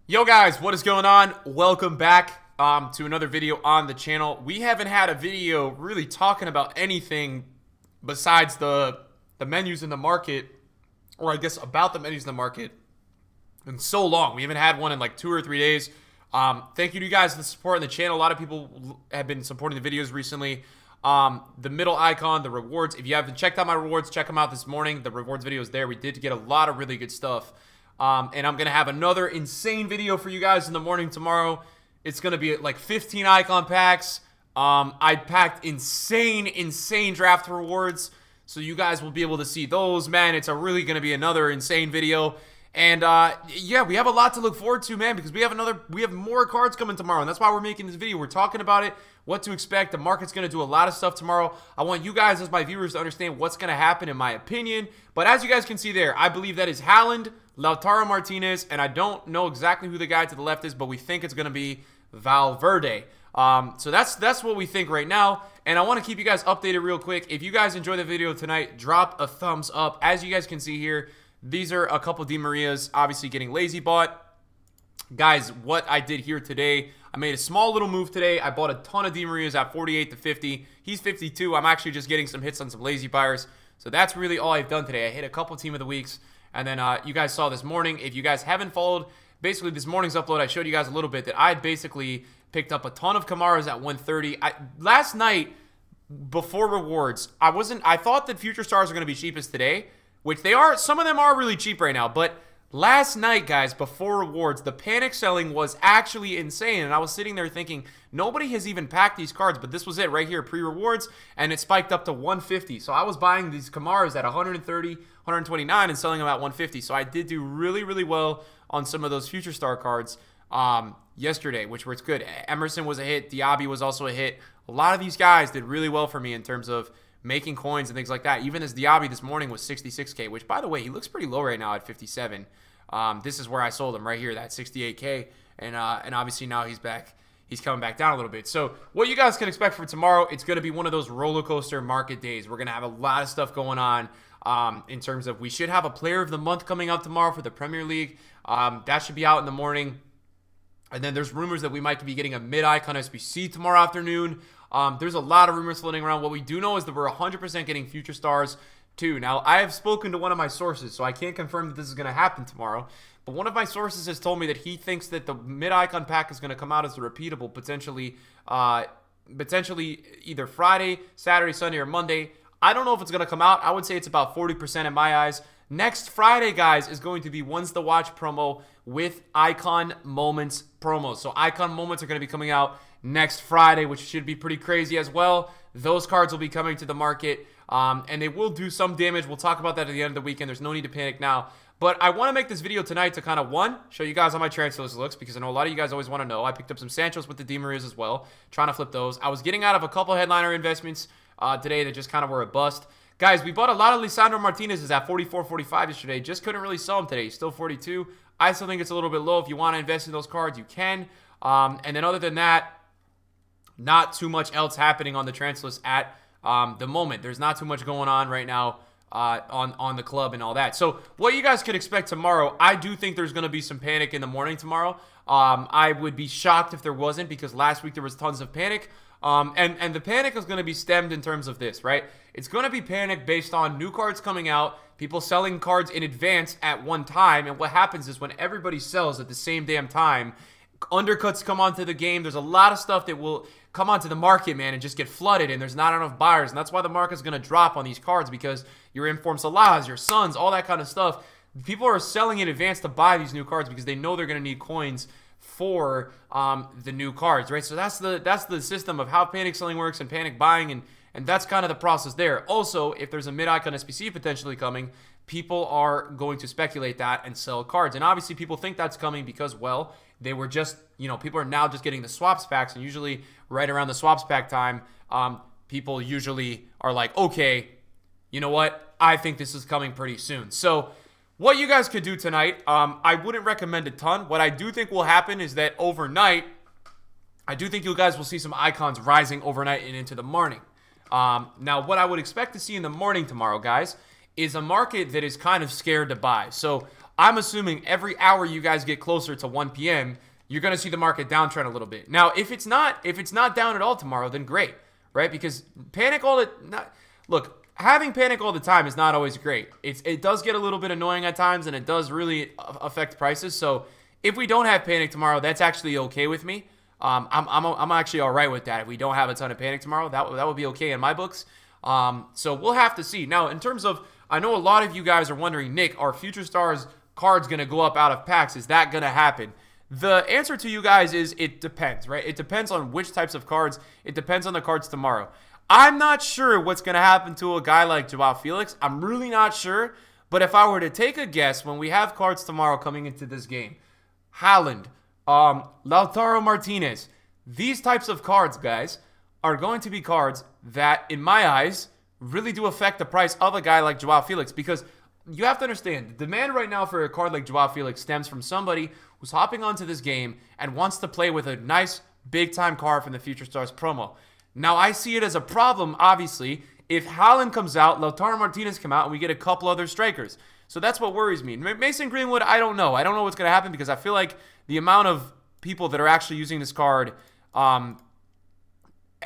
Yo guys, what is going on? Welcome back to another video on the channel. We haven't had a video really talking about anything besides the menus in the market, or I guess about the menus in the market, in so long. We haven't had one in like 2 or 3 days. Thank you to you guys for the support on the channel. A lot of people have been supporting the videos recently. The middle icon, the rewards. If you haven't checked out my rewards, check them out this morning. The rewards video is there. We did get a lot of really good stuff. And I'm going to have another insane video for you guys in the morning tomorrow. It's going to be like 15 icon packs. I packed insane draft rewards. So you guys will be able to see those, man. It's really going to be another insane video. And yeah, we have a lot to look forward to, man, because we have more cards coming tomorrow. And that's why we're making this video. We're talking about it, what to expect. The market's going to do a lot of stuff tomorrow. I want you guys as my viewers to understand what's going to happen in my opinion. But as you guys can see there, I believe that is Haaland, Lautaro Martinez, and I don't know exactly who the guy to the left is, but we think it's going to be Valverde. So that's what we think right now. And I want to keep you guys updated real quick. If you guys enjoy the video tonight, drop a thumbs up. As you guys can see here, these are a couple Di Marias, obviously getting lazy bought. Guys, what I did here today, I made a small little move today. I bought a ton of Di Marias at 48 to 50. He's 52. I'm actually just getting some hits on some lazy buyers. So that's really all I've done today. I hit a couple Team of the Weeks. And then you guys saw this morning. If you guys haven't followed, basically this morning's upload, I showed you guys a little bit that I basically picked up a ton of Kamaras at 130. Last night, before rewards, I thought that future stars are going to be cheapest today, which they are. Some of them are really cheap right now. But last night, guys, before rewards, the panic selling was actually insane. And I was sitting there thinking, nobody has even packed these cards. But this was it right here, pre-rewards. And it spiked up to 150. So I was buying these Kamaras at 130, 129 and selling them at 150. So I did do really, really well on some of those future star cards yesterday, which was good. Emerson was a hit. Diaby was also a hit. A lot of these guys did really well for me in terms of making coins and things like that. Even as Diaby this morning was 66K, which, by the way, he looks pretty low right now at 57. This is where I sold him right here, that 68K. And obviously now he's back. He's coming back down a little bit. So what you guys can expect for tomorrow, it's going to be one of those roller coaster market days. We're going to have a lot of stuff going on. In terms of, we should have a player of the month coming out tomorrow for the Premier League. That should be out in the morning. And then there's rumors that we might be getting a mid-icon SBC tomorrow afternoon. There's a lot of rumors floating around. What we do know is that we're 100% getting future stars too. Now, I have spoken to one of my sources, so I can't confirm that this is going to happen tomorrow. But one of my sources has told me that he thinks that the mid-icon pack is going to come out as a repeatable, potentially either Friday, Saturday, Sunday, or Monday. I don't know if it's going to come out. I would say it's about 40% in my eyes. Next Friday, guys, is going to be One's the Watch promo with Icon Moments promos. So Icon Moments are going to be coming out next Friday, which should be pretty crazy as well. Those cards will be coming to the market, and they will do some damage. We'll talk about that at the end of the weekend. There's no need to panic now. But I want to make this video tonight to kind of, one, show you guys how my transfer list looks, because I know a lot of you guys always want to know. I picked up some Sanchos with the Di Marias as well, trying to flip those. I was getting out of a couple headliner investments today that just kind of were a bust. Guys, we bought a lot of Lisandro Martinez's at 44, 45 yesterday. Just couldn't really sell them today. He's still 42. I still think it's a little bit low. If you want to invest in those cards, you can. And then other than that, not too much else happening on the transfer list at the moment. There's not too much going on right now on the club and all that. So what you guys could expect tomorrow, I do think there's going to be some panic in the morning tomorrow. I would be shocked if there wasn't, because last week there was tons of panic. And the panic is going to be stemmed in terms of this, right? It's going to be panic based on new cards coming out, people selling cards in advance at one time. And what happens is when everybody sells at the same damn time, undercuts come onto the game. There's a lot of stuff that will come onto the market, man, and just get flooded, and there's not enough buyers. And that's why the market's going to drop on these cards, because your Informed Salahs, your Suns, all that kind of stuff, people are selling in advance to buy these new cards because they know they're going to need coins for the new cards, right? So that's the system of how panic selling works and panic buying, and that's kind of the process there. Also, if there's a mid-icon SPC potentially coming, people are going to speculate that and sell cards. And obviously people think that's coming because, well, they were just, people are now just getting the swaps packs, and usually right around the swaps pack time, people usually are like, okay, you know what? I think this is coming pretty soon. So what you guys could do tonight, I wouldn't recommend a ton. What I do think will happen is that overnight, I do think you guys will see some icons rising overnight and into the morning. Now, what I would expect to see in the morning tomorrow, guys, is a market that is kind of scared to buy. So I'm assuming every hour you guys get closer to 1 p.m., you're going to see the market downtrend a little bit. Now, if it's not down at all tomorrow, then great, right? Because look, having panic all the time is not always great. It does get a little bit annoying at times, and it does really affect prices. So if we don't have panic tomorrow, that's actually okay with me. I'm actually all right with that. If we don't have a ton of panic tomorrow, that would be okay in my books. So we'll have to see. Now, in terms of, I know a lot of you guys are wondering, Nick, are Future Stars cards going to go up out of packs? Is that going to happen? The answer to you guys is it depends, right? It depends on which types of cards. It depends on the cards tomorrow. I'm not sure what's going to happen to a guy like Joao Felix. I'm really not sure. But if I were to take a guess, when we have cards tomorrow coming into this game, Haaland, Lautaro Martinez, these types of cards, guys, are going to be cards that, in my eyes, really do affect the price of a guy like Joao Felix, because you have to understand, the demand right now for a card like Joao Felix stems from somebody who's hopping onto this game and wants to play with a nice big-time card from the Future Stars promo. Now, I see it as a problem, obviously, if Haaland comes out, Lautaro Martinez come out, and we get a couple other strikers. So that's what worries me. Mason Greenwood, I don't know. I don't know what's going to happen, because I feel like the amount of people that are actually using this card,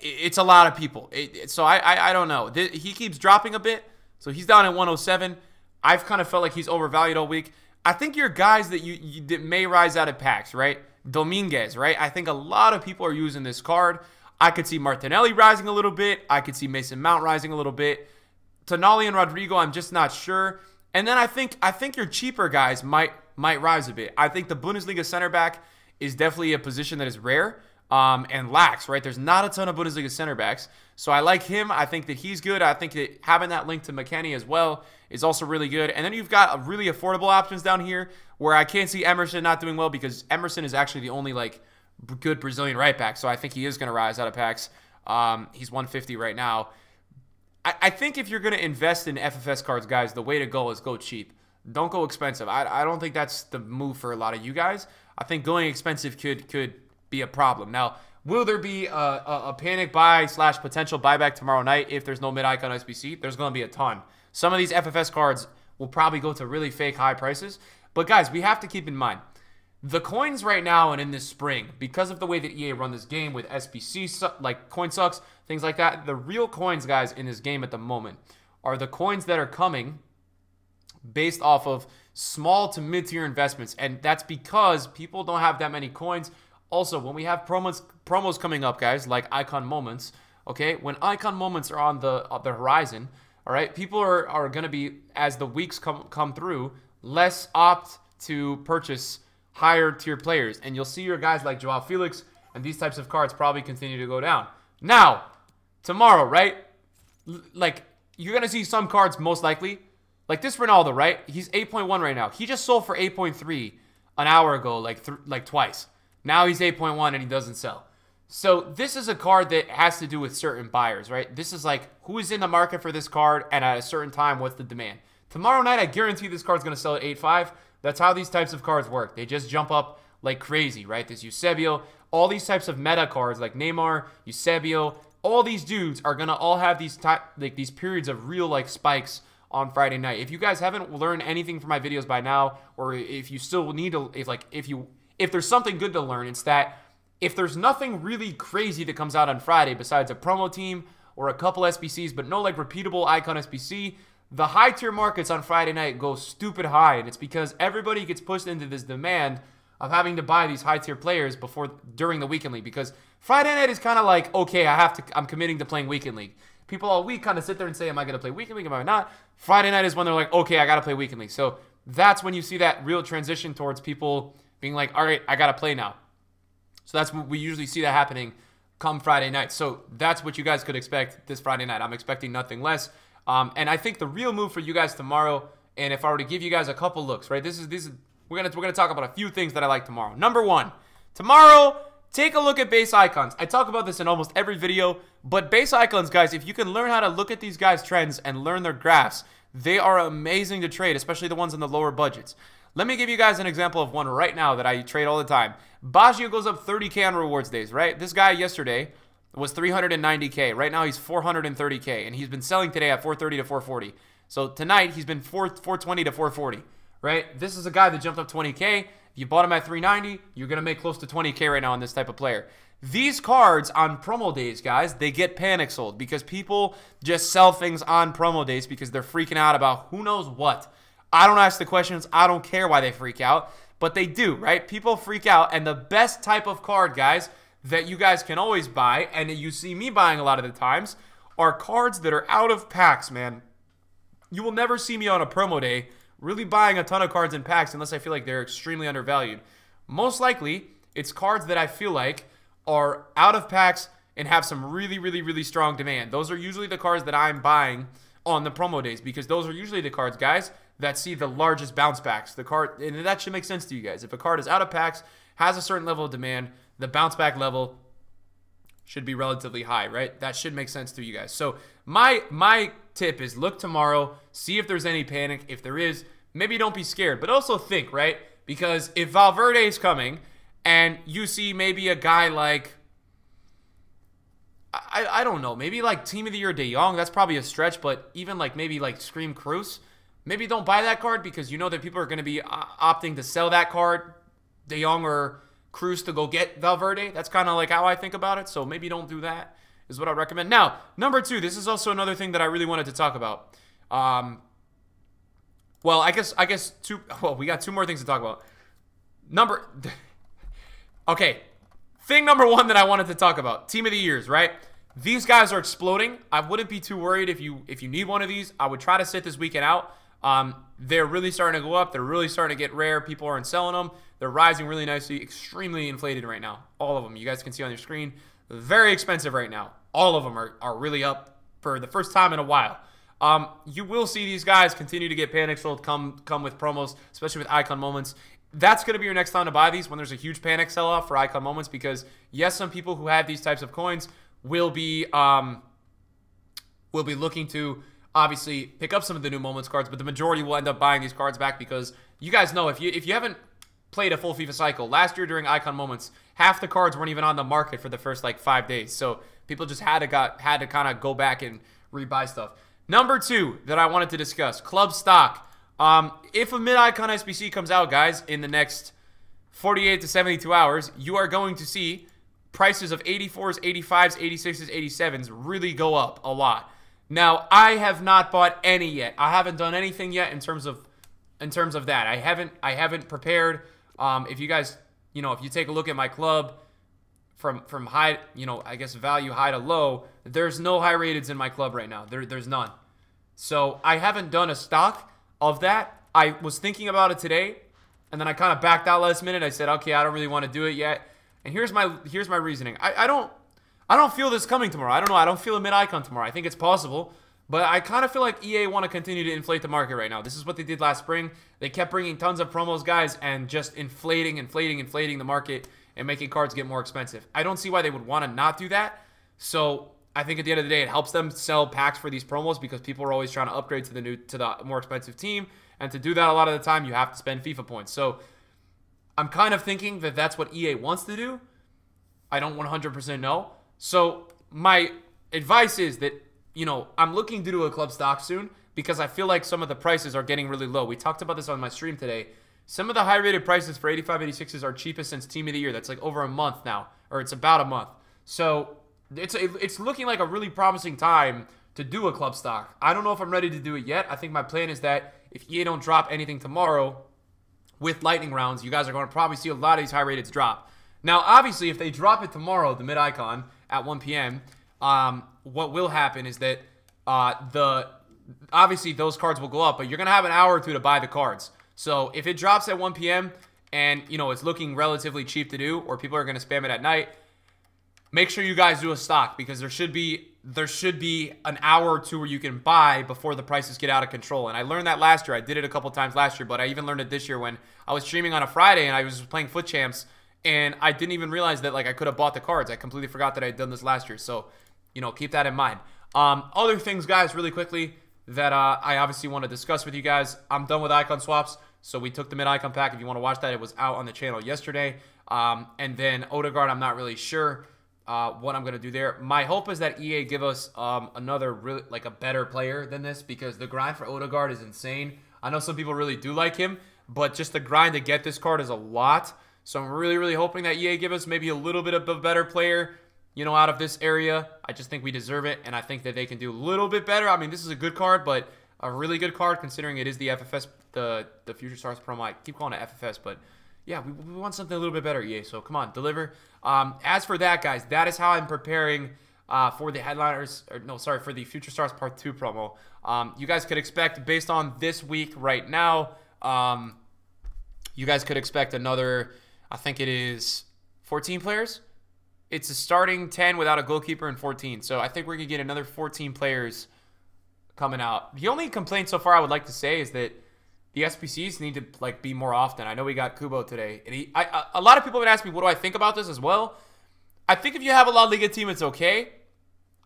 it's a lot of people. So I don't know. He keeps dropping a bit, so he's down at 107. I've kind of felt like he's overvalued all week. I think you're guys that that may rise out of packs, right? Dominguez, right? I think a lot of people are using this card. I could see Martinelli rising a little bit. I could see Mason Mount rising a little bit. Tonali and Rodrigo, I'm just not sure. And then I think your cheaper guys might rise a bit. I think the Bundesliga center back is definitely a position that is rare and lacks, right? There's not a ton of Bundesliga center backs. So I like him. I think that he's good. I think that having that link to McKennie as well is also really good. And then you've got a really affordable options down here where I can't see Emerson not doing well, because Emerson is actually the only like good Brazilian right back. So I think he is going to rise out of packs. He's 150 right now. I think if you're going to invest in FFS cards, guys, the way to go is go cheap. Don't go expensive. I don't think that's the move for a lot of you guys. I think going expensive could be a problem. Now, will there be a panic buy / potential buyback tomorrow night if there's no mid-icon SBC? There's going to be a ton. Some of these FFS cards will probably go to really fake high prices. But guys, we have to keep in mind, the coins right now and in this spring, because of the way that EA run this game with SBC, like coin sucks, things like that, the real coins, guys, in this game at the moment are the coins that are coming based off of small to mid-tier investments. And that's because people don't have that many coins. Also, when we have promos coming up, guys, like Icon Moments, okay, when Icon Moments are on the horizon, all right, people are going to be, as the weeks come through, less opt to purchase higher tier players. And you'll see your guys like Joao Felix and these types of cards probably continue to go down. Now, tomorrow, right, like, you're going to see some cards most likely, like this Ronaldo, right? He's 8.1 right now. He just sold for 8.3 an hour ago, like twice. Now he's 8.1 and he doesn't sell. So this is a card that has to do with certain buyers, right? This is like, who is in the market for this card, and at a certain time, what's the demand? Tomorrow night, I guarantee this card's going to sell at 8.5. That's how these types of cards work. They just jump up like crazy, right? This Eusebio, all these types of meta cards like Neymar, Eusebio, all these dudes are going to all have these these periods of real like spikes on Friday night. If you guys haven't learned anything from my videos by now, or if you still need to, if there's something good to learn, it's that if there's nothing really crazy that comes out on Friday besides a promo team or a couple SBCs, but no like repeatable icon SBC, the high tier markets on Friday night go stupid high, and it's because everybody gets pushed into this demand of having to buy these high tier players during the weekend league, because Friday night is kind of like, okay, I'm committing to playing weekend league. People all week kind of sit there and say, am I going to play weekend league, am I not? Friday night is when they're like, okay, I got to play weekend league. So that's when you see that real transition towards people being like, all right, I got to play now. So that's what we usually see that happening come Friday night. So that's what you guys could expect this Friday night. I'm expecting nothing less. And I think the real move for you guys tomorrow, and if I were to give you guys a couple looks, right? We're gonna talk about a few things that I like tomorrow. Number one, tomorrow, take a look at base icons. I talk about this in almost every video, but base icons, guys, if you can learn how to look at these guys' trends and learn their graphs, they are amazing to trade, especially the ones in the lower budgets. Let me give you guys an example of one right now that I trade all the time. Baggio goes up 30K on rewards days, right? This guy yesterday was 390K. Right now he's 430K, and he's been selling today at 430 to 440. So tonight he's been 420 to 440, right? This is a guy that jumped up 20K. If you bought him at 390, you're going to make close to 20K right now on this type of player. These cards on promo days, guys, they get panic sold because people just sell things on promo days because they're freaking out about who knows what. I don't ask the questions. I don't care why they freak out, but they do, right? People freak out, and the best type of card, guys, that you guys can always buy, and that you see me buying a lot of the times, are cards that are out of packs, man. You will never see me on a promo day really buying a ton of cards in packs unless I feel like they're extremely undervalued. Most likely, it's cards that I feel like are out of packs and have some really, really, really strong demand. Those are usually the cards that I'm buying on the promo days because those are usually the cards, guys, that see the largest bounce backs. The card, and that should make sense to you guys. If a card is out of packs, has a certain level of demand, the bounce back level should be relatively high, right? That should make sense to you guys. So my tip is look tomorrow, see if there's any panic. If there is, maybe don't be scared, but also think, right? Because if Valverde is coming and you see maybe a guy like, I don't know, maybe like Team of the Year De Jong, that's probably a stretch, but even like maybe like Scream Cruz, maybe don't buy that card because you know that people are going to be opting to sell that card, De Jong or Cruz, to go get Valverde. That's kind of like how I think about it, so maybe don't do that is what I recommend. Now, number two, this is also another thing that I really wanted to talk about. Well, I guess we got two more things to talk about. Okay, thing number one that I wanted to talk about, Team of the Years, right? These guys are exploding. I wouldn't be too worried if you need one of these. I would try to sit this weekend out. They're really starting to go up. They're really starting to get rare. People aren't selling them. They're rising really nicely. Extremely inflated right now. All of them. You guys can see on your screen. Very expensive right now. All of them are really up for the first time in a while. You will see these guys continue to get panic sold, come with promos, especially with icon moments. That's going to be your next time to buy these when there's a huge panic sell-off for icon moments because, yes, some people who have these types of coins will be looking to obviously pick up some of the new moments cards, but the majority will end up buying these cards back because you guys know if you haven't played a full FIFA cycle, last year during icon moments, half the cards weren't even on the market for the first like 5 days. So people just had to kind of go back and rebuy stuff. Number two that I wanted to discuss, club stock. If a mid-icon SBC comes out, guys, in the next 48 to 72 hours, you are going to see prices of 84s, 85s, 86s, 87s really go up a lot. Now, I have not bought any yet. I haven't done anything yet in terms of that. I haven't prepared. If you guys, if you take a look at my club from high, I guess value high to low, there's no high rateds in my club right now. There's none. So I haven't done a stock of that. I was thinking about it today, and then I kind of backed out last minute. I said, okay, I don't really want to do it yet. And here's my reasoning. I don't feel this coming tomorrow. I don't know. I don't feel a mid-icon tomorrow. I think it's possible. But I kind of feel like EA want to continue to inflate the market right now. This is what they did last spring. They kept bringing tons of promos, guys, and just inflating the market and making cards get more expensive. I don't see why they would want to not do that. So I think at the end of the day, it helps them sell packs for these promos because people are always trying to upgrade to the more expensive team. And to do that a lot of the time, you have to spend FIFA points. So I'm kind of thinking that that's what EA wants to do. I don't 100% know. So my advice is that, I'm looking to do a club stock soon because I feel like some of the prices are getting really low. We talked about this on my stream today. Some of the high-rated prices for 85, 86s are cheapest since Team of the Year. That's like over a month now, or it's about a month. So it's looking like a really promising time to do a club stock. I don't know if I'm ready to do it yet. I think my plan is that if EA don't drop anything tomorrow with lightning rounds, you guys are going to probably see a lot of these high-rateds drop. Now, obviously, if they drop it tomorrow, the mid-icon, at 1 p.m., what will happen is that obviously those cards will go up, but you're going to have an hour or two to buy the cards. So if it drops at 1 p.m. and, it's looking relatively cheap to do, or people are going to spam it at night, make sure you guys do a stock because there should be an hour or two where you can buy before the prices get out of control. And I learned that last year. I did it a couple times last year, but I even learned it this year when I was streaming on a Friday and I was playing Foot Champs, and I didn't even realize that I could have bought the cards. I completely forgot that I had done this last year. So, keep that in mind. Other things, guys, really quickly that I obviously want to discuss with you guys. I'm done with icon swaps. So we took the mid-icon pack. If you want to watch that, it was out on the channel yesterday. And then Odegaard, I'm not really sure what I'm going to do there. My hope is that EA give us another a better player than this because the grind for Odegaard is insane. I know some people really do like him, but just the grind to get this card is a lot. So I'm really, really hoping that EA give us maybe a little bit of a better player, you know, out of this area. I just think we deserve it, and I think that they can do a little bit better. I mean, this is a good card, but a really good card considering it is the FFS, the Future Stars promo. I keep calling it FFS, but yeah, we want something a little bit better, EA. So come on, deliver. As for that, guys, that is how I'm preparing for the headliners, or no, sorry, for the Future Stars Part 2 promo. You guys could expect, based on this week right now, you guys could expect another, I think it is 14 players. It's a starting 10 without a goalkeeper and 14. So I think we're going to get another 14 players coming out. The only complaint so far I would like to say is that the SPCs need to like be more often. I know we got Kubo today. And a lot of people have been asking me, what do I think about this as well? I think if you have a La Liga team, it's okay.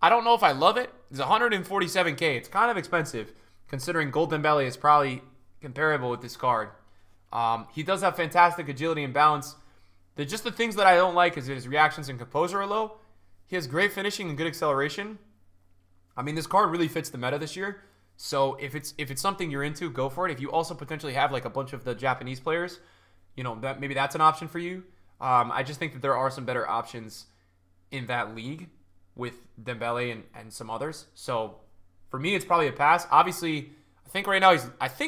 I don't know if I love it. It's 147K. It's kind of expensive considering Golden Belly is probably comparable with this card. He does have fantastic agility and balance. Just the things that I don't like is his reactions and composure are low. He has great finishing and good acceleration. I mean, this card really fits the meta this year. So if it's something you're into, go for it. If you also potentially have like a bunch of the Japanese players, you know, that maybe that's an option for you. I just think that there are some better options in that league with Dembele and some others. So for me, it's probably a pass. Obviously, I think right now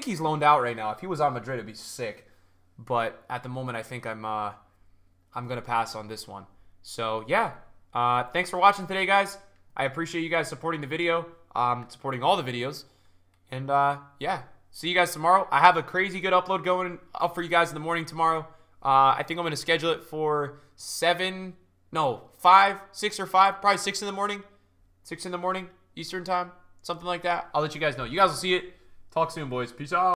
he's loaned out right now. If he was on Madrid, it'd be sick. But at the moment, I think I'm gonna pass on this one. So yeah, thanks for watching today, guys. I appreciate you guys supporting the video, supporting all the videos, and yeah, see you guys tomorrow. I have a crazy good upload going up for you guys in the morning tomorrow. I think I'm gonna schedule it for 6 or 5, probably 6 in the morning, 6 in the morning Eastern time, something like that. I'll let you guys know. You guys will see it. Talk soon, boys. Peace out.